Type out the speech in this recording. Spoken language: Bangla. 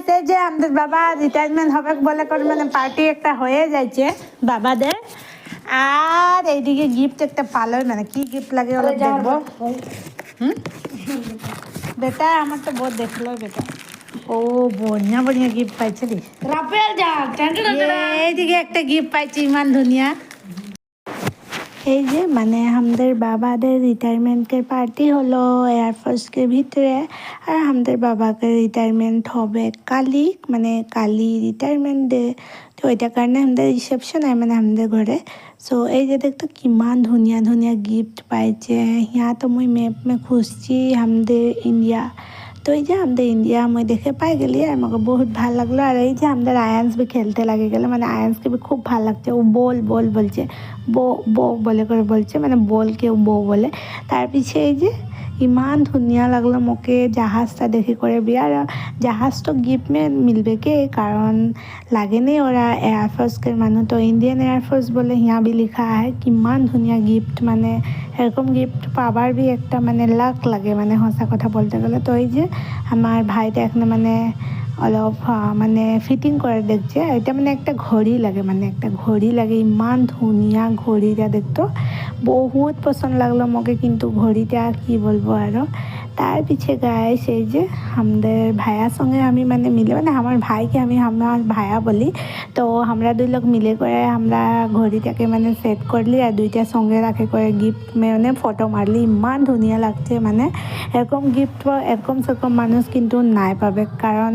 গাইস এই যে আমাদের বাবা রিটায়ারমেন্ট হবে বলে করে মানে পার্টি একটা হয়ে যাচ্ছে বাবাদের। আর এইদিকে গিফট একটা পালো, মানে কি গিফট লাগে ওরা দেখবো। বেটা আমার তো বহুত দেখলো বেটা, ও বড়িয়া বড়িয়া গিফট পাইছে রে। রাফেল যা এইদিকে একটা গিফট পাইছি ইমান ধুনিয়া। এই যে মানে আমাদের বাবাদের রিটায়ারমেন্টের পার্টি হলো এয়ারফোর্সের ভিতরে। আর আমাদের বাবাকে রিটায়ারমেন্ট হবে কালি, মানে কালি রিটায়ারমেন্ট ডে। তো ওইটার কারণে আমাদের রিসেপশন হয় মানে আমাদের ঘরে। সো এই যে দেখতো কিমান ধুনিয়া ধুনিয়া গিফট পাইছে। ইয়া তো মুই মেপ মে খুঁজছি আমাদের ইন্ডিয়া। তো এই যে আমাদের ইন্ডিয়া मैं দেখে পাই গেলি আর আমাকে বহুত ভালো লাগলো। আর এই যে আমাদের আয়ান্স भी খেলতে লাগে গেলে, মানে আয়ান্সকে भी খুব ভালো লাগছে। ও বল বল বলছে, বো বো বলে করে বলছে, মানে বলকে ও বো বলে। তার পিছে এই যে ইমান ধুনিয়া লাগলো মোকে জাহাজটা দেখে করে বিয়ার। জাহাজ তো গিফট মে মিলবে কে, কারণ লাগে নেই ওরা এয়ারফোর্সকে মানুষ তো ইন্ডিয়ান এয়ারফোর্স বলে হিয়া भी লিখা है। কিমান ধুনিয়া গিফট, মানে এরকম গিফট পাবার भी একটা মানে লাক লাগে, মানে সঁচা কথা বলতে গেলে। তো এই যে আমার ভাইটা এখানে মানে অলপ মানে ফিটিং করে দেখছে। এটা মানে একটা ঘড়ি লাগে, মানে একটা ঘড়ি লাগে। ইমান ধুনিয়া ঘড়িটা দেখতো বহুত পছন্দ লাগলো মোকে, কিন্তু ঘড়িটা কি বলবো আরো। তার পিছে গায়ে সেই যে আমাদের ভাইয়ার সঙ্গে আমি মানে মিলে, মানে আমার ভাইকে আমি আমার ভাইয়া বলি। তো আমরা দুই লোক মিলে করে আমরা ঘড়িটাকে মানে সেট করলি আর দুইটা সঙ্গে রাখে করে গিফট মানে ফটো মারলি। ইমান ধুনিয়া লাগছে, মানে এরকম গিফট এরকম সেরকম মানুষ কিন্তু নাই পাবে, কারণ